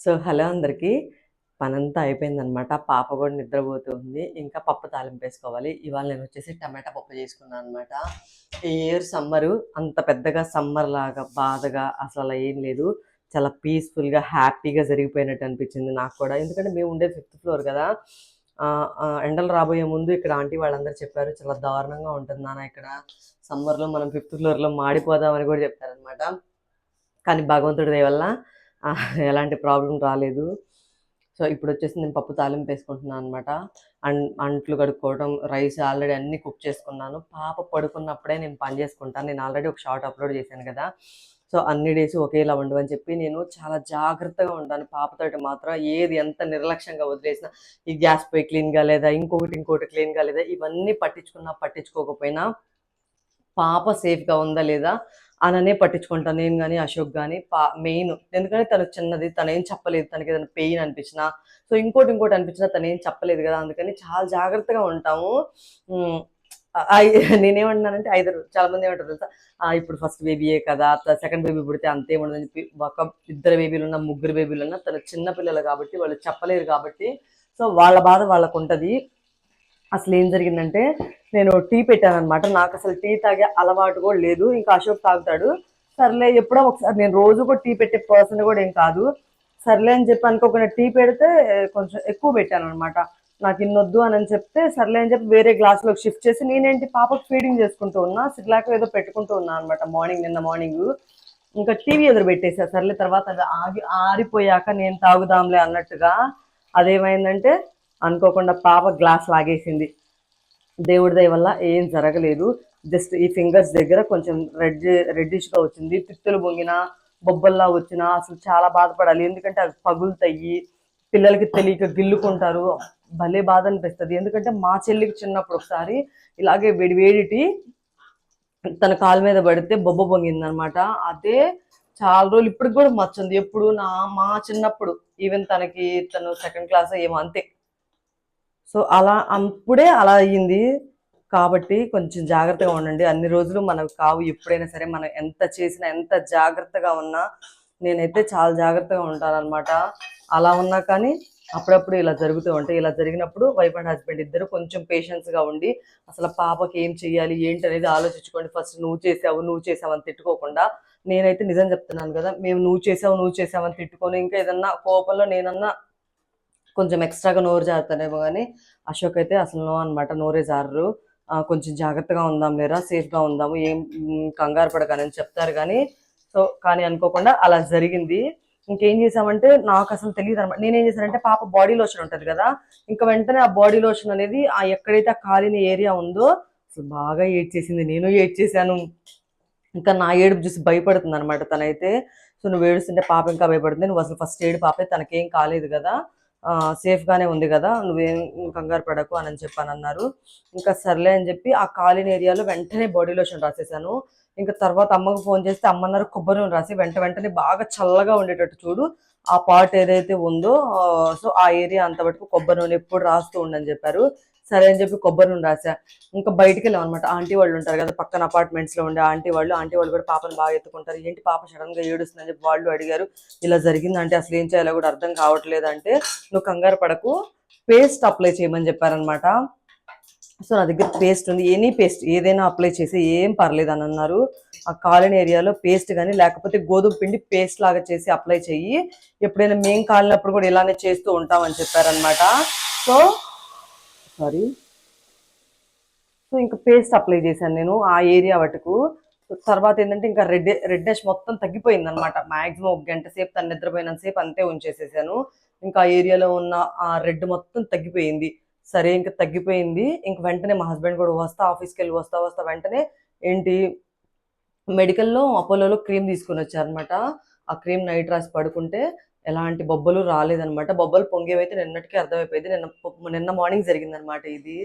So, hello అందరికీ. పనంతా అయిపోయిందనమాట. పాప గూడా నిద్రపోతుంది. ఇంకా పప్పు తాలింపేసుకోవాలి. ఇవాళ నేనొచ్చేసి టమాటా పప్పు చేసుకున్నాననమాట. ఈ ఇయర్ సమ్మరు అంత పెద్దగా సమ్మర్‌లాగా బాధగా అసలలా ఏం లేదు. చాలా పీస్‌ఫుల్‌గా, హ్యాపీగా జరిగిపోయినట్టు అనిపించింది నాకు కూడా. ఎందుకంటే మేము ఉండేది ఫిఫ్త్ ఫ్లోర్ గదా! ఎండలు రాబోయే ముందు ఇక్కడ ఆంటీ వాళ్ళందరూ చెప్పారు, "చాలా దారుణంగా ఉంటుంది నాన్న ఇక్కడ. సమ్మర్‌లో మనం ఫిఫ్త్ ఫ్లోర్‌లో మాడిపోదాం" అని గూడా చెప్పారనమాట. కానీ భగవంతుడి దయ వల్ల ఎలాంటి ప్రాబ్లమ్ రాలేదు. సో, ఇప్పుడొచ్చేసి నేను పప్పు తాలింపేసుకుంటున్నాననమాట. అంట్లు కడుక్కోవడం, రైస్ ఆల్రెడీ అన్నీ కుక్ చేసుకున్నాను. పాప పడుకున్నప్పుడే నేను పని చేసుకుంటాను. నేను ఆల్రెడీ ఒక షార్ట్ అప్‌లోడ్ చేశాను గదా! సో, అన్ని డేస్ ఒకేలా ఉండవని చెప్పి నేను చాలా జాగ్రత్తగా ఉంటాను. పాపతోటి మాత్రం ఏది ఎంత నిర్లక్ష్యంగా వదిలేసినా, ఈ గ్యాస్ పొయ్యి క్లీన్‌గా లేదా, ఇంకోటి క్లీన్‌గా లేదా, ఇవన్నీ పట్టించుకున్నా, పట్టించుకోకపోయినా పాప సేఫ్‌గా ఉందా లేదా అననే పట్టించుకుంటాను నేను గాని, అశోక్ గాని. మెయిన్ ఎందుకంటే తను చిన్నది. తనేం చెప్పలేదు. తనకేదైనా పెయిన్ అనిపించినా, సో ఇంకోటి అనిపించినా తనేం చెప్పలేదు గదా! అందుకని చాలా జాగ్రత్తగా ఉంటాము. హ్మ్. ఆహ్, నేనేమంటున్నానంటే చాలామంది ఏమంటారో తెలుసా? ఇప్పుడు ఫస్ట్ బేబీయే కదా! సెకండ్ బేబీ పుడితే అంతేముండదని చెప్పి ఇద్దరు బేబీలున్నా, ముగ్గురు బేబీలున్నా తను చిన్న పిల్లలు కాబట్టి వాళ్ళు చెప్పలేరు కాబట్టి, సో వాళ్ళ బాధ వాళ్ళకుంటది. అసలేం జరిగిందంటే, నేను టీ పెట్టాననమాట. నాకసలు టీ తాగే అలవాటు గూడా లేదు. ఇంకా అశోక్ తాగుతాడు. సర్లే ఎప్పుడో ఒకసారి, నేను రోజు కూడా టీ పెట్టే పర్సన్ గూడా ఏం కాదు. సర్లే అని చెప్పి అనుకోకుండా టీ పెడితే కొంచెం ఎక్కువ పెట్టాననమాట. నాకిన్నొద్దు అనని చెప్తే, సర్లే అని చెప్పి వేరే గ్లాస్‌లోకి షిఫ్ట్ చేసి, నేనేంటి పాపకి ఫీడింగ్ చేసుకుంటూ ఉన్నా. సిర్లాకో ఏదో పెట్టుకుంటూ ఉన్నా అనమాట నిన్న మార్నింగు. ఇంకా టీవీ ఎదురు పెట్టేసా. సర్లే తర్వాత అది ఆరిపోయాక నేను తాగుదాంలే అన్నట్టుగా. అదేమైందంటే, అనుకోకుండా పాప గ్లాస్ లాగేసింది. దేవుడి దయ వల్ల ఏం జరగలేదు. జస్ట్ ఈ ఫింగర్స్ దగ్గర కొంచెం రెడ్డిష్‌గా వచ్చింది. తిత్తులు పొంగినా, బొబ్బల్లా వచ్చినా అసలు చాలా బాధపడాలి. ఎందుకంటే అవి పగులుతాయి. పిల్లలకి తెలియక గిల్లుకుంటారు. భలే బాధ అనిపిస్తది. ఎందుకంటే మా చెల్లికి చిన్నప్పుడు ఒకసారి ఇలాగే వేడి టీ తన కాలు మీద పడితే బొబ్బ పొంగిందనమాట. అదే చాలా రోజులు ఇప్పటికి కూడా మచ్చుంది. ఎప్పుడు మా చిన్నప్పుడు, ఈవెన్ తను సెకండ్ క్లాస్ ఏమో అంతే. సో అప్పుడే అలా అయ్యింది. కాబట్టి కొంచెం జాగ్రత్తగా ఉండండి. అన్ని రోజులు మనకు కావు. ఎప్పుడైనా సరే మనం ఎంత చేసినా, ఎంత జాగ్రత్తగా ఉన్నా, నేనైతే చాలా జాగ్రత్తగా ఉంటాననమాట. అలా ఉన్నా కానీ అప్పుడప్పుడు ఇలా జరుగుతూ ఉంటాయి. ఇలా జరిగినప్పుడు వైఫ్ అండ్ హస్బెండ్ ఇద్దరు కొంచెం పేషెన్స్‌గా ఉండి, అసలు పాపకి ఏం చేయాలి, ఏంటి అనేది ఆలోచించుకోండి. ఫస్ట్ నువ్వు చేసావు అని తిట్టుకోకుండా. నేనైతే నిజం చెప్తున్నాను కదా! మేము నువ్వు చేసావు అని తిట్టుకొని, ఇంకా ఏదన్నా కోపంలో నేనన్నా కొంచెం ఎక్స్ట్రాగా నోరు జారుతానేమో కానీ, అశోక్ అయితే అసలు నో అనమాట. నోరే జారరు. కొంచెం జాగ్రత్తగా ఉందాం లేరా, సేఫ్‌గా ఉందాము, ఏం కంగారు పడకని చెప్తారు కానీ, సో కానీ అనుకోకుండా అలా జరిగింది. ఇంకేం చేసామంటే నాకసలు తెలీదనమాట. నేనేం చేశానంటే పాప బాడీ లోషన్ ఉంటది కదా! ఇంక వెంటనే ఆ బాడీ లోషన్ అనేది ఎక్కడైతే ఆ కాలిన ఏరియా ఉందో అసలు బాగా ఏడ్చేసింది. నేను ఏడ్చేసాను. ఇంకా నా ఏడుపు చూసి భయపడుతుందనమాట తనైతే. సో, "నువ్వు ఏడుస్తుంటే పాప ఇంకా భయపడుతుంది. నువ్వసలు ఫస్ట్ ఏడు పాపే, తనకేం కాలేదు గదా! సేఫ్‌గానే ఉంది గదా! నువ్వేం కంగారు పడకు" అనని చెప్పనన్నారు. ఇంకా సర్లే అని జెప్పి ఆ కాలిన ఏరియాలో వెంటనే బాడీ లోషన్ రాసేసాను. ఇంక తర్వాత అమ్మకి ఫోను చేస్తే అమ్మన్నారు, "కొబ్బరి నూనె రాసి వెంటనే బాగా చల్లగా ఉండేటట్టు చూడు. ఆ పార్ట్ ఏదైతే ఉందో సో, ఆ ఏరియా అంత మటుకు కొబ్బరి నూనె ఎప్పుడు రాస్తూ ఉండని" జెప్పారు. సరే అని చెప్పి కొబ్బరి నూనె రాసా. ఇంకా బయటికెళ్ళామనమాట. ఆంటీ వాళ్ళు ఉంటారు కదా! పక్కన అపార్ట్మెంట్స్‌లో ఉండే ఆంటీ వాళ్ళు కూడా పాపను బాగా ఎత్తుకుంటారు. ఏంటి పాప సడెన్‌గా ఏడుస్తుందని చెప్పి వాళ్ళు అడిగారు. ఇలా జరిగిందంటే అసలు ఏం చేయాలో కూడా అర్థం కావట్లేదంటే, "నువ్వు కంగారు పడకు. పేస్ట్ అప్లై చేయమని" చెప్పారనమాట. సో, నా దగ్గర పేస్ట్ ఉంది. ఎనీ పేస్ట్ ఏదైనా అప్లై చేసి ఏం పర్లేదని అన్నారు. ఆ కాలిన ఏరియాలో పేస్ట్ గాని, లేకపోతే గోధుమ పిండి పేస్ట్ లాగా చేసి అప్లై చెయ్యి. ఎప్పుడైనా మేము కాలినప్పుడు కూడా ఇలానే చేస్తూ ఉంటామని చెప్పారనమాట. So, sorry. సో, ఇంక పేస్ట్ అప్లై చేశాను నేను ఆ ఏరియా వటుకు. తర్వాత ఏంటంటే ఇంకా రెడ్డెష్ మొత్తం తగ్గిపోయిందనమాట. మాక్సిమం ఒక గంట సేపు తను నిద్రపోయినంత సేపు అంతే ఉంచేసేసాను. ఇంకా ఆ ఏరియాలో ఉన్న ఆ రెడ్ మొత్తం తగ్గిపోయింది. సరే ఇంక తగ్గిపోయింది. ఇంక వెంటనే మా హస్బెండ్ కూడా ఆఫీస్‌కెళ్ళి వస్తా వెంటనే ఏంటి మెడికల్‌లో అపోలోలో క్రీమ్ తీసుకొనొచ్చారనమాట. ఆ క్రీమ్ నైట్ రాసి పడుకుంటే ఎలాంటి బొబ్బలు రాలేదనమాట. బొబ్బలు పొంగేవైతే నిన్నటికే అర్థమైపోయింది. నిన్న మార్నింగ్ జరిగిందనమాట ఇది.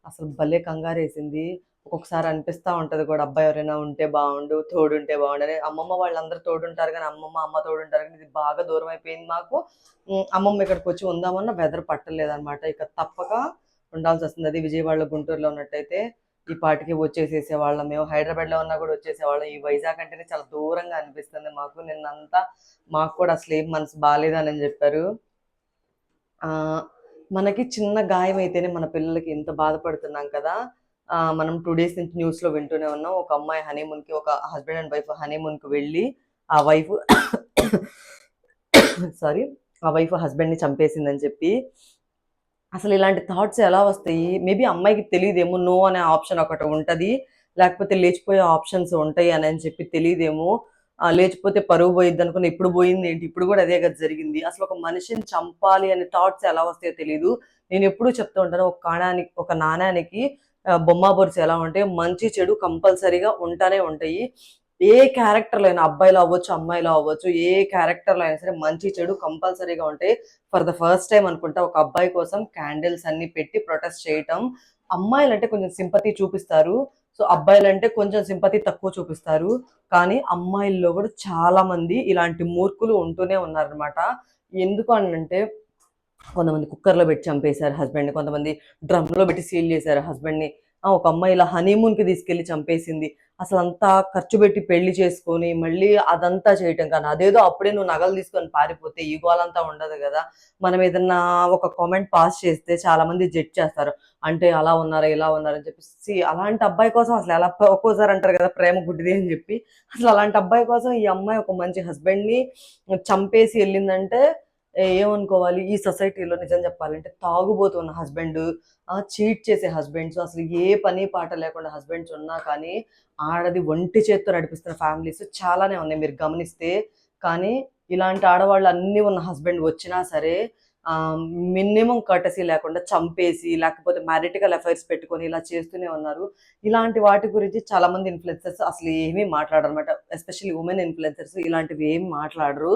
అసలు భలే కంగారేసింది. ఒక్కొక్కసారి అనిపిస్తా ఉంటది కూడా, అబ్బా! ఎవరైనా ఉంటే బావుండు, తోడుంటే బావుండని. అమ్మమ్మ వాళ్ళందరూ తోడుంటారు గానీ, అమ్మ తోడుంటారు గానీ, ఇది బాగా దూరమైపోయింది మాకు. అమ్మమ్మ ఇక్కడికొచ్చి ఉందామన్నా వెదర్ పట్టలేదనమాట. ఇక తప్పక ఉండాల్సొస్తుంది. అది విజయవాడలో, గుంటూరులో ఉన్నట్టయితే. ఈ పాటికి వచ్చేసేసేవాళ్ళం. మేము హైదరాబాద్లో ఉన్నా కూడా వచ్చేసేవాళ్ళం. ఈ వైజాగ్ అంటేనే చాలా దూరంగా అనిపిస్తుంది మాకు. నిన్నంతా మాకు కూడా అసలు ఏం మనసు బాగాలేదని చెప్పారు. మనకి చిన్న గాయం అయితేనే మన పిల్లలకి ఎంత బాధపడుతున్నాం కదా. మనం 2 డేస్ నుంచి న్యూస్లో వింటూనే ఉన్నాం. ఒక అమ్మాయి హనీమూన్కి, ఒక హస్బెండ్ అండ్ వైఫ్ హనీమూన్కి వెళ్ళి ఆ వైఫ్ సారీ ఆ వైఫ్ హస్బెండ్ని చంపేసిందని చెప్పి. అసలు ఇలాంటి థాట్స్ ఎలా వస్తాయి? మేబీ అమ్మాయికి తెలియదేమో, నో అనే ఆప్షన్ ఒకటి ఉంటుంది, లేకపోతే లేచిపోయే ఆప్షన్స్ ఉంటాయి అని చెప్పి తెలియదేమో. లేచిపోతే పరువు పోయిద్ది అనుకుని ఇప్పుడు పోయింది ఏంటి, ఇప్పుడు కూడా అదే కదా జరిగింది. అసలు ఒక మనిషిని చంపాలి అనే థాట్స్ ఎలా వస్తాయో తెలియదు. నేను ఎప్పుడూ చెప్తూ ఉంటాను, ఒక నాణానికి బొమ్మ బొరుసు ఎలా ఉంటాయి, మంచి చెడు కంపల్సరీగా ఉంటానే ఉంటాయి. ఏ క్యారెక్టర్లో అయినా, అబ్బాయిలో అవ్వచ్చు అమ్మాయిలో అవ్వచ్చు, ఏ క్యారెక్టర్లో అయినా సరే మంచి చెడు కంపల్సరీగా ఉంటాయి. ఫర్ ద ఫస్ట్ టైం అనుకుంటా ఒక అబ్బాయి కోసం క్యాండిల్స్ అన్ని పెట్టి ప్రొటెస్ట్ చేయటం. అమ్మాయిలంటే కొంచెం సింపతి చూపిస్తారు, సో అబ్బాయిలంటే కొంచెం సింపతి తక్కువ చూపిస్తారు. కానీ అమ్మాయిల్లో కూడా చాలా మంది ఇలాంటి మూర్ఖులు ఉంటూనే ఉన్నారనమాట. ఎందుకు అంటే కొంతమంది కుక్కర్లో పెట్టి చంపేశారు హస్బెండ్ని, కొంతమంది డ్రమ్లో పెట్టి సీల్ చేశారు హస్బెండ్ని. ఒక అమ్మాయి ఇలా హనీమూన్కి తీసుకెళ్లి చంపేసింది. అసలు అంతా ఖర్చు పెట్టి పెళ్లి చేసుకొని మళ్ళీ అదంతా చేయటం, కానీ అదేదో అప్పుడే నువ్వు నగలు తీసుకొని పారిపోతే ఈ గోలంతా ఉండదు కదా. మనం ఏదన్నా ఒక కామెంట్ పాస్ చేస్తే చాలా మంది జడ్జ్ చేస్తారు, అంటే అలా ఉన్నారా ఇలా ఉన్నారని చెప్పేసి. అలాంటి అబ్బాయి కోసం అసలు ఎలా, ఒక్కోసారి అంటారు కదా ప్రేమ గుడ్డిది అని చెప్పి, అసలు అలాంటి అబ్బాయి కోసం ఈ అమ్మాయి ఒక మంచి హస్బెండ్ని చంపేసి వెళ్ళిందంటే ఏమనుకోవాలి? ఈ సొసైటీలో నిజం చెప్పాలంటే తాగుబోతున్న హస్బెండ్, చీట్ చేసే హస్బెండ్స్, అసలు ఏ పని పాట లేకుండా హస్బెండ్స్ ఉన్నా కానీ ఆడది ఒంటి చేత్తో నడిపిస్తున్న ఫ్యామిలీస్ చాలానే ఉన్నాయి మీరు గమనిస్తే. కానీ ఇలాంటి ఆడవాళ్ళు అన్నీ ఉన్న హస్బెండ్ వచ్చినా సరే మినిమం కర్టసీ లేకుండా చంపేసి, లేకపోతే మ్యారిటికల్ అఫైర్స్ పెట్టుకొని ఇలా చేస్తూనే ఉన్నారు. ఇలాంటి వాటి గురించి చాలా మంది ఇన్ఫ్లుయెన్సర్స్ అసలు ఏమీ మాట్లాడరు అనమాట. ఎస్పెషల్లీ ఉమెన్ ఇన్ఫ్లుయెన్సర్స్ ఇలాంటివి ఏం మాట్లాడరు.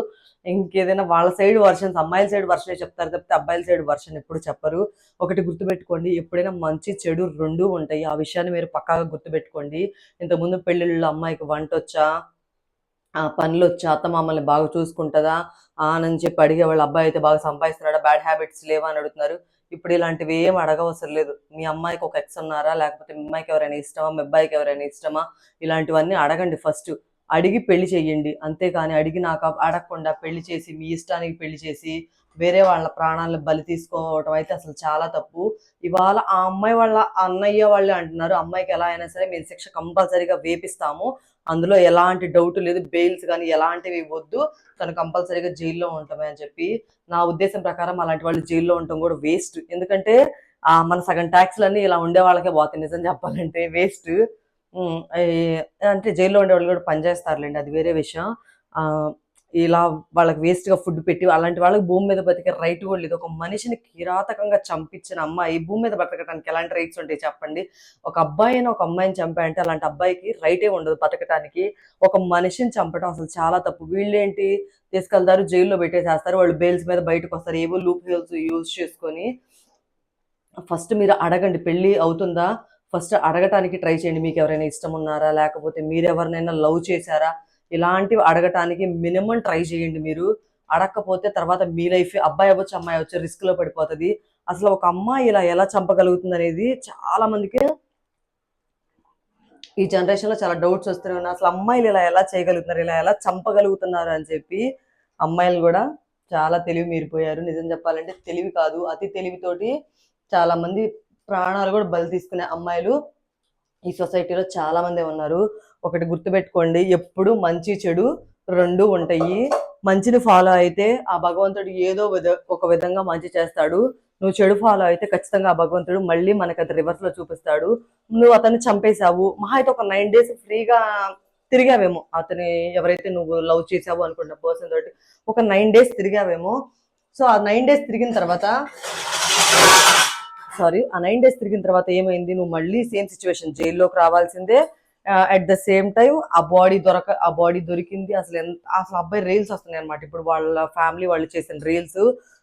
ఇంకేదైనా వాళ్ళ సైడ్ వర్షన్స్, అమ్మాయిల సైడ్ వర్షనే చెప్తారు తప్పితే అబ్బాయిల సైడ్ వర్షన్ ఎప్పుడు చెప్పరు. ఒకటి గుర్తుపెట్టుకోండి, ఎప్పుడైనా మంచి చెడు రెండూ ఉంటాయి. ఆ విషయాన్ని మీరు పక్కాగా గుర్తుపెట్టుకోండి. ఇంతకుముందు పెళ్ళిళ్ళలో అమ్మాయికి వంట వచ్చా, పనులు వచ్చా, అత్త మామల్ని బాగా చూసుకుంటుందా అని చెప్పి అడిగేవాళ్ళు. అబ్బాయి అయితే బాగా సంపాదిస్తున్నాడా, బ్యాడ్ హ్యాబిట్స్ లేవా అని అడుగుతున్నారు. ఇప్పుడు ఇలాంటివి ఏం అడగవసరం లేదు. మీ అమ్మాయికి ఒక ఎక్స్ ఉన్నారా, లేకపోతే మీ అమ్మాయికి ఎవరైనా ఇష్టమా, మీ అబ్బాయికి ఎవరైనా ఇష్టమా, ఇలాంటివన్నీ అడగండి ఫస్ట్. అడిగి పెళ్లి చెయ్యండి. అంతేకాని అడగకుండా పెళ్లి చేసి, మీ ఇష్టానికి పెళ్లి చేసి వేరే వాళ్ళ ప్రాణాలను బలి తీసుకోవటం అయితే అసలు చాలా తప్పు. ఇవాళ ఆ అమ్మాయి వాళ్ళ అన్నయ్య వాళ్ళే అంటున్నారు, అమ్మాయికి ఎలా అయినా సరే మేము శిక్ష కంపల్సరీగా వేపిస్తాము, అందులో ఎలాంటి డౌట్ లేదు, బెయిల్స్ కానీ ఎలాంటివి వద్దు, తను కంపల్సరీగా జైల్లో ఉంటామే అని చెప్పి. నా ఉద్దేశం ప్రకారం అలాంటి వాళ్ళు జైల్లో ఉండటం కూడా వేస్ట్. ఎందుకంటే మన సగం ట్యాక్స్లన్నీ ఇలా ఉండే వాళ్ళకే పోతాయి, నిజం చెప్పాలంటే వేస్ట్. అంటే జైల్లో ఉండేవాళ్ళు కూడా పనిచేస్తారులేండి, అది వేరే విషయం. ఇలా వాళ్ళకి వేస్ట్గా ఫుడ్ పెట్టి అలాంటి వాళ్ళకి భూమి మీద బతికే రైట్ కూడా లేదు. ఒక మనిషిని కిరాతకంగా చంపించిన అమ్మాయి భూమి మీద బతకడానికి ఎలాంటి రైట్స్ ఉంటాయి చెప్పండి? ఒక అబ్బాయిని ఒక అమ్మాయిని చంపాయంటే అలాంటి అబ్బాయికి రైటే ఉండదు బతకటానికి. ఒక మనిషిని చంపడం అసలు చాలా తప్పు. వీళ్ళేంటి తీసుకెళ్తారు, జైల్లో పెట్టేసేస్తారు, వాళ్ళు బెయిల్స్ మీద బయటకు వస్తారు ఏవో లూప్ హోల్స్ యూజ్ చేసుకొని. ఫస్ట్ మీరు అడగండి, పెళ్ళి అవుతుందా ఫస్ట్ అడగటానికి ట్రై చేయండి. మీకు ఎవరైనా ఇష్టం ఉన్నారా, లేకపోతే మీరు ఎవరినైనా లవ్ చేశారా, ఇలాంటివి అడగటానికి మినిమం ట్రై చేయండి. మీరు అడగకపోతే తర్వాత మీ లైఫ్, అబ్బాయి అవ్వచ్చు అమ్మాయి అవ్వచ్చు, రిస్క్లో పడిపోతుంది. అసలు ఒక అమ్మాయి ఇలా ఎలా చంపగలుగుతుంది అనేది చాలా మందికి ఈ జనరేషన్లో చాలా డౌట్స్ వస్తూనే ఉన్నాయి. అసలు అమ్మాయిలు ఇలా ఎలా చేయగలుగుతున్నారు, ఇలా ఎలా చంపగలుగుతున్నారు అని చెప్పి. అమ్మాయిలు కూడా చాలా తెలివి మీరిపోయారు. నిజం చెప్పాలంటే తెలివి కాదు, అతి తెలివితోటి చాలా మంది ప్రాణాలు కూడా బలి తీసుకునే అమ్మాయిలు ఈ సొసైటీలో చాలా మంది ఉన్నారు. ఒకటి గుర్తుపెట్టుకోండి, ఎప్పుడు మంచి చెడు రెండు ఉంటాయి. మంచిని ఫాలో అయితే ఆ భగవంతుడు ఏదో ఒక విధంగా మంచి చేస్తాడు. నువ్వు చెడు ఫాలో అయితే ఖచ్చితంగా ఆ భగవంతుడు మళ్ళీ మనకి అది రివర్స్ లో చూపిస్తాడు. నువ్వు అతన్ని చంపేశావు, మహా అయితే ఒక 9 days ఫ్రీగా తిరిగావేమో, అతని ఎవరైతే నువ్వు లవ్ చేసావు అనుకున్న పర్సన్ తోటి ఒక 9 days తిరిగావేమో. సో ఆ 9 days తిరిగిన తర్వాత ఏమైంది, నువ్వు మళ్ళీ సేమ్ సిచ్యువేషన్, జైల్లోకి రావాల్సిందే. అట్ ద సేమ్ టైం ఆ బాడీ దొరికింది. అసలు అబ్బాయి రీల్స్ వస్తున్నాయి అనమాట ఇప్పుడు, వాళ్ళ ఫ్యామిలీ వాళ్ళు చేసిన రీల్స్.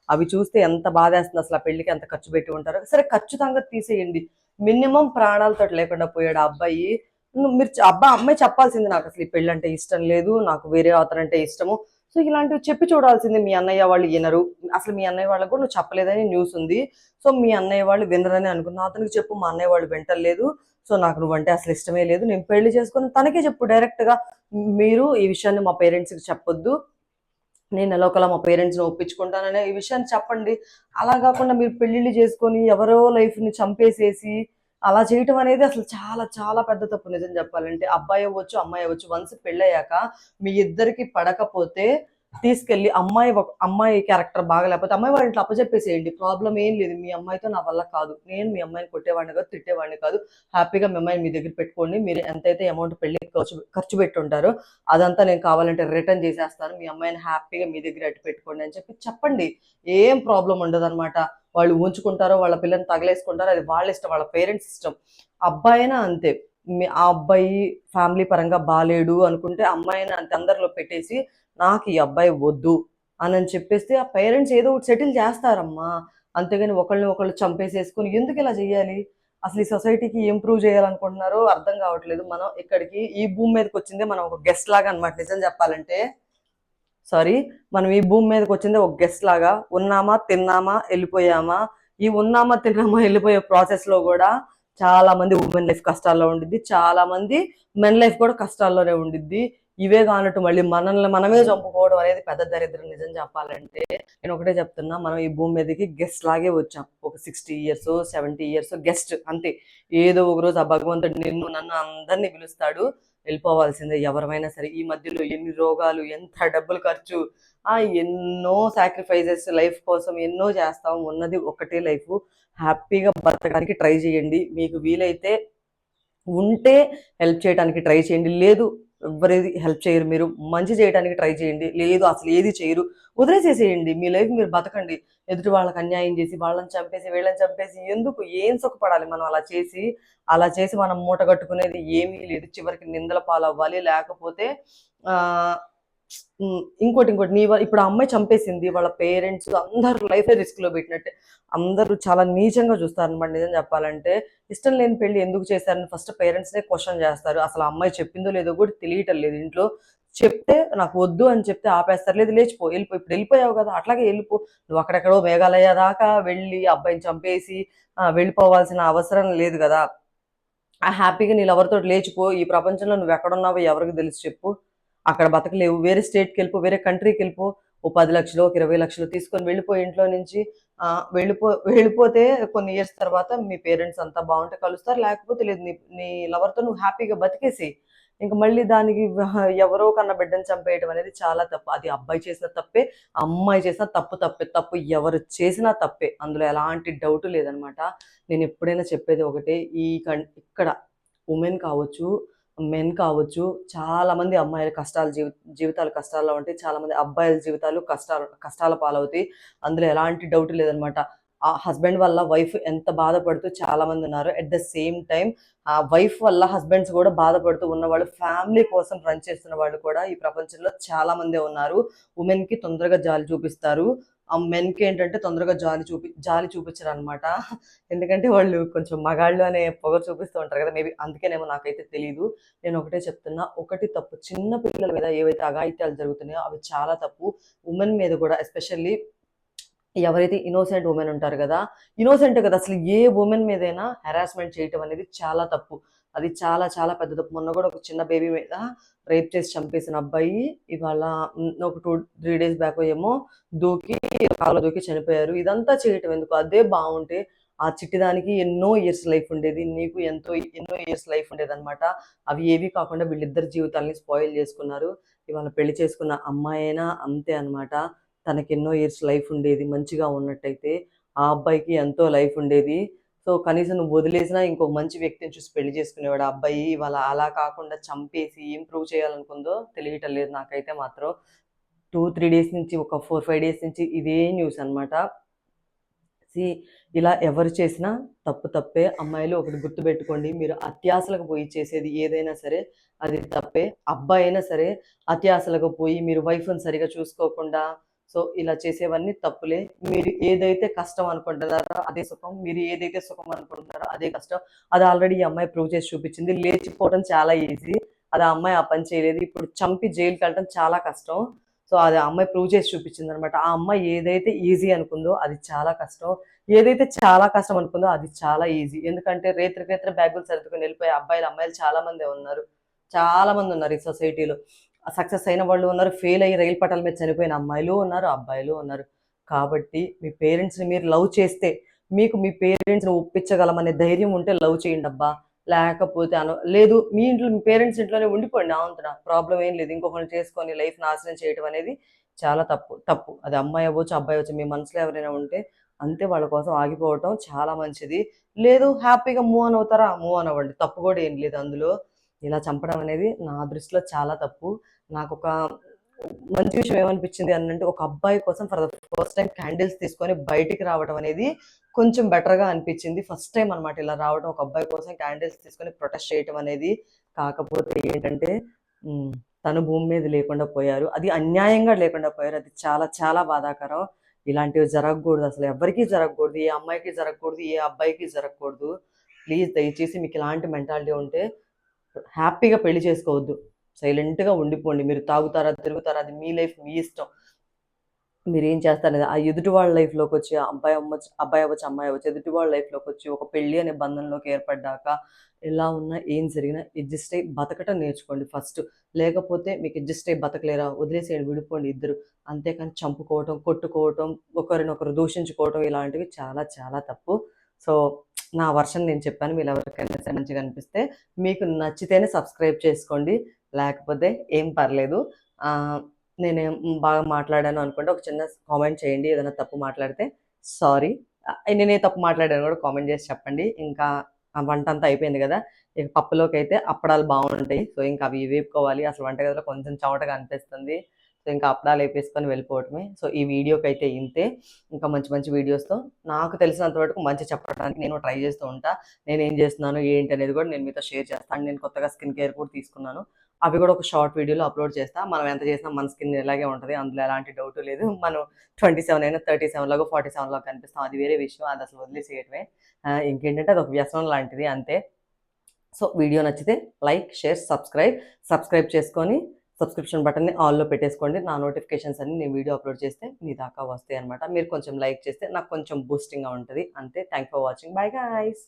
అవి చూస్తే ఎంత బాధేస్తుంది. అసలు ఆ పెళ్లికి ఎంత ఖర్చు పెట్టి ఉంటారు. సరే ఖచ్చితంగా తీసేయండి, మినిమం ప్రాణాలతో లేకుండా పోయాడు ఆ అబ్బాయి. మీరు అమ్మాయి చెప్పాల్సింది, నాకు అసలు ఈ పెళ్ళి అంటే ఇష్టం లేదు, నాకు వేరే అతనంటే ఇష్టము. సో ఇలాంటివి చెప్పి చూడాల్సింది. మీ అన్నయ్య వాళ్ళు వినరు. అసలు మీ అన్నయ్య వాళ్ళకు కూడా నువ్వు చెప్పలేదని న్యూస్ ఉంది. సో మీ అన్నయ్య వాళ్ళు వినరని అనుకున్నా, అతనికి చెప్పు మా అన్నయ్య వాళ్ళు వింటలేదు. సో నాకు నువ్వంటే అసలు ఇష్టమే లేదు, నేను పెళ్లి చేసుకుని తనకే చెప్పు డైరెక్ట్గా, మీరు ఈ విషయాన్ని మా పేరెంట్స్కి చెప్పొద్దు, నేను ఎలా ఒకలా మా పేరెంట్స్ని ఒప్పించుకుంటాననే ఈ విషయాన్ని చెప్పండి. అలా కాకుండా మీరు పెళ్ళిళ్ళు చేసుకొని ఎవరో లైఫ్ని చంపేసేసి అలా చేయటం అనేది అసలు చాలా చాలా పెద్ద తప్పు. నిజం చెప్పాలంటే అబ్బాయి అవ్వచ్చు అమ్మాయి అవ్వచ్చు, వన్స్ పెళ్ళయ్యాక మీ ఇద్దరికి పడకపోతే తీసుకెళ్ళి అమ్మాయి క్యారెక్టర్ బాగా లేకపోతే అమ్మాయి వాళ్ళ ఇంట్లో అప్పచెప్పేసేయండి, ప్రాబ్లం ఏం లేదు. మీ అమ్మాయితో నా వల్ల కాదు, నేను మీ అమ్మాయిని కొట్టేవాడిని కాదు, తిట్టేవాడిని కాదు, హ్యాపీగా మీ అమ్మాయిని మీ దగ్గర పెట్టుకోండి, మీరు ఎంతైతే అమౌంట్ పెళ్లి ఖర్చు పెట్టి ఉంటారో అదంతా నేను కావాలంటే రిటర్న్ చేసేస్తాను, మీ అమ్మాయిని హ్యాపీగా మీ దగ్గర అట్టు పెట్టుకోండి అని చెప్పి చెప్పండి. ఏం ప్రాబ్లం ఉండదు అనమాట. వాళ్ళు ఉంచుకుంటారో వాళ్ళ పిల్లని తగలేసుకుంటారో అది వాళ్ళ ఇష్టం, వాళ్ళ పేరెంట్స్ ఇష్టం. అబ్బాయి అయినా అంతే, ఆ అబ్బాయి ఫ్యామిలీ పరంగా బాలేడు అనుకుంటే అమ్మాయిని అంతే అందరిలో పెట్టేసి నాకు ఈ అబ్బాయి వద్దు అని చెప్పేస్తే ఆ పేరెంట్స్ ఏదో ఒకటి సెటిల్ చేస్తారమ్మా. అంతేగాని ఒకళ్ళని ఒకళ్ళు చంపేసేసుకుని ఎందుకు ఇలా చెయ్యాలి? అసలు ఈ సొసైటీకి ఏం ప్రూవ్ చేయాలనుకుంటున్నారో అర్థం కావట్లేదు. మనం ఇక్కడికి ఈ భూమి మీదకి వచ్చిందే మనం ఒక గెస్ట్ లాగా అనమాట. నిజం చెప్పాలంటే సారీ, మనం ఈ భూమి మీదకి వచ్చిందే ఒక గెస్ట్ లాగా. ఉన్నామా, తిన్నామా, వెళ్ళిపోయామా. ఈ ఉన్నామా తిన్నామా వెళ్ళిపోయే ప్రాసెస్ లో కూడా చాలా మంది ఉమెన్ లైఫ్ కష్టాల్లో ఉండిద్ది, చాలా మంది మెన్ లైఫ్ కూడా కష్టాల్లోనే ఉండిద్ది. ఇవే కానట్టు మళ్ళీ మనల్ని మనమే చంపుకోవడం అనేది పెద్ద దరిద్రం. నిజం చెప్పాలంటే నేను ఒకటే చెప్తున్నా, మనం ఈ భూమి మీదకి గెస్ట్ లాగే వచ్చాం. ఒక 60 years 70 years గెస్ట్ అంతే. ఏదో ఒక రోజు ఆ భగవంతుడు నిన్ను నన్ను అందరినీ పిలుస్తాడు, వెళ్ళిపోవాల్సిందే ఎవరమైనా సరే. ఈ మధ్యలో ఎన్ని రోగాలు, ఎంత డబ్బులు ఖర్చు, ఎన్నో సాక్రిఫైజెస్ లైఫ్ కోసం ఎన్నో చేస్తాం. ఉన్నది ఒకటే లైఫ్, హ్యాపీగా బతకడానికి ట్రై చేయండి. మీకు వీలైతే ఉంటే హెల్ప్ చేయడానికి ట్రై చేయండి, లేదు ఎవరేది హెల్ప్ చేయరు, మీరు మంచి చేయడానికి ట్రై చేయండి, లేదు అసలు ఏది చేయరు, వదిలేసేసేయండి. మీ లైఫ్ మీరు బతకండి. ఎదుటి వాళ్ళకి అన్యాయం చేసి వాళ్ళని చంపేసి వీళ్ళని చంపేసి ఎందుకు, ఏం సుఖపడాలి మనం అలా చేసి మనం మూట కట్టుకునేది ఏమీ లేదు. చివరికి నిందల పాలవ్వాలి, లేకపోతే ఆ ఇంకోటి ఇప్పుడు ఆ అమ్మాయి చంపేసింది, వాళ్ళ పేరెంట్స్ అందరు లైఫ్ రిస్క్ లో పెట్టినట్టే. అందరూ చాలా నీచంగా చూస్తారు అనమాట. నిజం చెప్పాలంటే ఇష్టం లేని పెళ్లి ఎందుకు చేశారని ఫస్ట్ పేరెంట్స్నే క్వశ్చన్ చేస్తారు. అసలు ఆ అమ్మాయి చెప్పిందో లేదో కూడా తెలియటం లేదు ఇంట్లో. చెప్తే నాకు వద్దు అని చెప్తే ఆపేస్తారు, లేదు లేచిపో వెళ్ళిపో, ఇప్పుడు వెళ్ళిపోయావు కదా అట్లాగే వెళ్ళిపో. నువ్వు అక్కడెక్కడో మేఘాలయ దాకా వెళ్ళి అబ్బాయిని చంపేసి వెళ్ళిపోవాల్సిన అవసరం లేదు కదా. హ్యాపీగా నీ లవర్తో లేచిపో. ఈ ప్రపంచంలో నువ్వు ఎక్కడున్నావో ఎవరికి తెలుసు చెప్పు. అక్కడ బతకలేవు, వేరే స్టేట్కి వెళ్ళిపో, వేరే కంట్రీకి వెళ్ళిపో. ఓ 10 లక్షలు, ఒక 20 లక్షలు తీసుకొని వెళ్ళిపో ఇంట్లో నుంచి. వెళ్ళిపోతే కొన్ని ఇయర్స్ తర్వాత మీ పేరెంట్స్ అంతా బాగుంటే కలుస్తారు, లేకపోతే లేదు. నీ లవర్తో నువ్వు హ్యాపీగా బతికేసి ఇంకా మళ్ళీ దానికి ఎవరో కన్నా బిడ్డను చంపేయడం అనేది చాలా తప్పు. అది అబ్బాయి చేసిన తప్పే, అమ్మాయి చేసిన తప్పు ఎవరు చేసినా తప్పే, అందులో ఎలాంటి డౌట్ లేదనమాట. నేను ఎప్పుడైనా చెప్పేది ఒకటే, ఇక్కడ ఉమెన్ కావచ్చు, మెన్ కావచ్చు, చాలా మంది అమ్మాయిల జీవితాలు కష్టాల్లో ఉంటాయి, చాలా మంది అబ్బాయిల జీవితాలు కష్టాల పాలవుతాయి. అందులో ఎలాంటి డౌట్ లేదనమాట. ఆ హస్బెండ్ వల్ల వైఫ్ ఎంత బాధపడుతూ చాలా మంది ఉన్నారు. అట్ ద సేమ్ టైం ఆ వైఫ్ వల్ల హస్బెండ్స్ కూడా బాధపడుతూ ఉన్నవాళ్ళు, ఫ్యామిలీ కోసం రన్ చేస్తున్న వాళ్ళు కూడా ఈ ప్రపంచంలో చాలా మందే ఉన్నారు. ఉమెన్ కి తొందరగా జాలి చూపిస్తారు, ఆ మెన్ కి ఏంటంటే తొందరగా జాలి చూపించరు అనమాట. ఎందుకంటే వాళ్ళు కొంచెం మగాళ్ళు అనే పొగ చూపిస్తూ ఉంటారు కదా, మేబీ అందుకేనేమో, నాకైతే తెలియదు. నేను ఒకటే చెప్తున్నా, ఒకటి తప్పు, చిన్న పిల్లల మీద ఏవైతే అఘాయిత్యాలు జరుగుతున్నాయో అవి చాలా తప్పు. ఉమెన్ మీద కూడా ఎస్పెషల్లీ ఎవరైతే ఇన్నోసెంట్ ఉమెన్ ఉంటారు కదా, ఇన్నోసెంట్ కదా, అసలు ఏ ఉమెన్ మీదైనా హెరాస్మెంట్ చేయటం అనేది చాలా తప్పు. అది చాలా చాలా పెద్ద తప్పు. మొన్న కూడా ఒక చిన్న బేబీ మీద రేప్ చేసి చంపేసిన అబ్బాయి ఇవాళ ఒక 2-3 days బ్యాక్ ఏమో కాలో దూకి చనిపోయారు. ఇదంతా చేయటం ఎందుకు? అదే బాగుంటే ఆ చిట్టిదానికి ఎన్నో ఇయర్స్ లైఫ్ ఉండేది, నీకు ఎన్నో ఇయర్స్ లైఫ్ ఉండేది అనమాట. అవి ఏవి కాకుండా వీళ్ళిద్దరి జీవితాలని స్పాయిల్ చేసుకున్నారు. ఇవాళ పెళ్లి చేసుకున్న అమ్మాయి అయినా అంతే అనమాట. తనకి ఎన్నో ఇయర్స్ లైఫ్ ఉండేది, మంచిగా ఉన్నట్టయితే ఆ అబ్బాయికి ఎంతో లైఫ్ ఉండేది. సో కనీసం నువ్వు వదిలేసినా ఇంకో మంచి వ్యక్తిని చూసి పెళ్లి చేసుకునేవాడు. ఆ అబ్బాయి ఇవాళ అలా కాకుండా చంపేసి ఏం ప్రూవ్ చేయాలనుకుందో తెలియటం లేదు నాకైతే మాత్రం. 2-3 days నుంచి, ఒక 4-5 days నుంచి ఇదే న్యూస్ అనమాట. ఇలా ఎవరు చేసినా తప్పే. అమ్మాయిలు ఒకటి గుర్తుపెట్టుకోండి, మీరు అత్యాశలకు పోయి చేసేది ఏదైనా సరే అది తప్పే. అబ్బాయి అయినా సరే అత్యాశలకు పోయి మీరు వైఫ్ని సరిగా చూసుకోకుండా సో ఇలా చేసేవన్నీ తప్పులే. మీరు ఏదైతే కష్టం అనుకుంటున్నారో అదే సుఖం, మీరు ఏదైతే సుఖం అనుకుంటున్నారో అదే కష్టం. అది ఆల్రెడీ ఈ అమ్మాయి ప్రూవ్ చేసి చూపించింది. లేచిపోవడం చాలా ఈజీ, అది ఆ అమ్మాయి ఆ పని చేయలేదు. ఇప్పుడు చంపి జైలుకి వెళ్ళడం చాలా కష్టం. సో అది ఆ అమ్మాయి ప్రూవ్ చేసి చూపించింది అనమాట. ఆ అమ్మాయి ఏదైతే ఈజీ అనుకుందో అది చాలా కష్టం, ఏదైతే చాలా కష్టం అనుకుందో అది చాలా ఈజీ. ఎందుకంటే రేత్రి రేత్రి బ్యాగులు సర్దుకొని వెళ్ళిపోయే అబ్బాయిలు అమ్మాయిలు చాలా మందే ఉన్నారు, చాలా మంది ఉన్నారు ఈ సొసైటీలో. సక్సెస్ అయిన వాళ్ళు ఉన్నారు, ఫెయిల్ అయ్యి రైలు పట్టాల మీద చనిపోయిన అమ్మాయిలు ఉన్నారు, అబ్బాయిలు ఉన్నారు. కాబట్టి మీ పేరెంట్స్ని మీరు లవ్ చేస్తే, మీకు మీ పేరెంట్స్ని ఒప్పించగలమనే ధైర్యం ఉంటే లవ్ చేయండి అబ్బా. లేకపోతే లేదు మీ ఇంట్లో మీ పేరెంట్స్ ఇంట్లోనే ఉండిపోండి, అంతటా ప్రాబ్లం ఏం లేదు. ఇంకొకరిని చేసుకొని లైఫ్ నాశనం చేయడం అనేది చాలా తప్పు. తప్పు అది అమ్మాయి అవ్వచ్చు అబ్బాయి అవ్వచ్చు, మీ మనసులో ఎవరైనా ఉంటే అంతే, వాళ్ళ కోసం ఆగిపోవటం చాలా మంచిది. లేదు హ్యాపీగా మూవ్ ఆన్ అవుతారా, మూవ్ ఆన్ అవ్వండి, తప్పు కూడా ఏం లేదు అందులో. ఇలా చంపడం అనేది నా దృష్టిలో చాలా తప్పు. నాకు ఒక మంచి విషయం ఏమనిపించింది అంటే, ఒక అబ్బాయి కోసం for the first time candles తీసుకొని బయటికి రావడం అనేది కొంచెం బెటర్గా అనిపించింది. ఫస్ట్ టైం అనమాట ఇలా రావడం, ఒక అబ్బాయి కోసం క్యాండిల్స్ తీసుకొని ప్రొటెస్ట్ చేయడం అనేది. కాకపోతే ఏంటంటే తను భూమి మీద లేకుండా పోయారు, అది అన్యాయంగా లేకుండా పోయారు, అది చాలా చాలా బాధాకరం. ఇలాంటివి జరగకూడదు, అసలు ఎవరికీ జరగకూడదు, ఏ అమ్మాయికి జరగకూడదు, ఏ అబ్బాయికి జరగకూడదు. ప్లీజ్ దయచేసి మీకు ఇలాంటి మెంటాలిటీ ఉంటే హ్యాపీగా పెళ్లి చేసుకోవద్దు, సైలెంట్గా ఉండిపోండి. మీరు తాగుతారా తిరుగుతారా అది మీ లైఫ్, మీ ఇష్టం, మీరు ఏం చేస్తారు. ఆ ఎదుటి వాళ్ళ లైఫ్లోకి వచ్చి అబ్బాయి అవ్వచ్చు అమ్మాయి అవ్వచ్చు, ఎదుటి వాళ్ళ లైఫ్లోకి వచ్చి ఒక పెళ్ళి అనే బంధంలోకి ఏర్పడ్డాక ఎలా ఉన్నా ఏం జరిగినా అడ్జస్ట్ అయ్యి బతకటం నేర్చుకోండి ఫస్ట్. లేకపోతే మీకు అడ్జస్ట్ అయ్యి బతకలేరా, వదిలేసేయండి, విడిపోండి ఇద్దరు. అంతేకాని చంపుకోవటం, కొట్టుకోవటం, ఒకరినొకరు దూషించుకోవటం ఇలాంటివి చాలా చాలా తప్పు. సో నా వర్షన్ నేను చెప్పాను, మీరు ఎవరికైనా సరే మంచిగా అనిపిస్తే, మీకు నచ్చితేనే సబ్స్క్రైబ్ చేసుకోండి, లేకపోతే ఏం పర్లేదు. నేనేం బాగా మాట్లాడాను అనుకుంటే ఒక చిన్న కామెంట్ చేయండి, ఏదైనా తప్పు మాట్లాడితే సారీ. నేనే తప్పు మాట్లాడాను కూడా కామెంట్ చేసి చెప్పండి. ఇంకా వంట అంతా అయిపోయింది కదా, ఇక పప్పులోకి అయితే అప్పడాలు బాగుంటాయి. సో ఇంకా అవి వేపుకోవాలి, అసలు వంటగదిలో కొంచెం చెమటగా అనిపిస్తుంది. సో ఇంకా అప్పడాలు వేపేసుకొని వెళ్ళిపోవటమే. సో ఈ వీడియోకి అయితే ఇంతే. ఇంకా మంచి మంచి వీడియోస్తో నాకు తెలిసినంత వరకు మంచి చెప్పడానికి నేను ట్రై చేస్తూ ఉంటా. నేను ఏం చేస్తున్నాను ఏంటి అనేది కూడా నేను మీతో షేర్ చేస్తాను. నేను కొత్తగా స్కిన్ కేర్ కూడా తీసుకున్నాను, అవి కూడా ఒక షార్ట్ వీడియోలో అప్లోడ్ చేస్తా. మనం ఎంత చేసినా మన స్కిన్ ఇలాగే ఉంటుంది, అందులో ఎలాంటి డౌట్ లేదు. మనం 27 అయినా 37 లాగా 47 లాగా కనిపిస్తాం, అది వేరే విషయం, అది అసలు వదిలేసేయటమే. ఇంకేంటంటే అది ఒక వ్యసనం లాంటిది అంతే. సో వీడియో నచ్చితే లైక్ షేర్ సబ్స్క్రైబ్ చేసుకొని సబ్స్క్రిప్షన్ బటన్ని ఆల్లో పెట్టేసుకోండి. నా నోటిఫికేషన్స్ అన్ని నేను వీడియో అప్లోడ్ చేస్తే మీ దాకా వస్తాయి అనమాట. మీరు కొంచెం లైక్ చేస్తే నాకు కొంచెం బూస్టింగ్గా ఉంటుంది అంతే. Thank for watching, bye guys.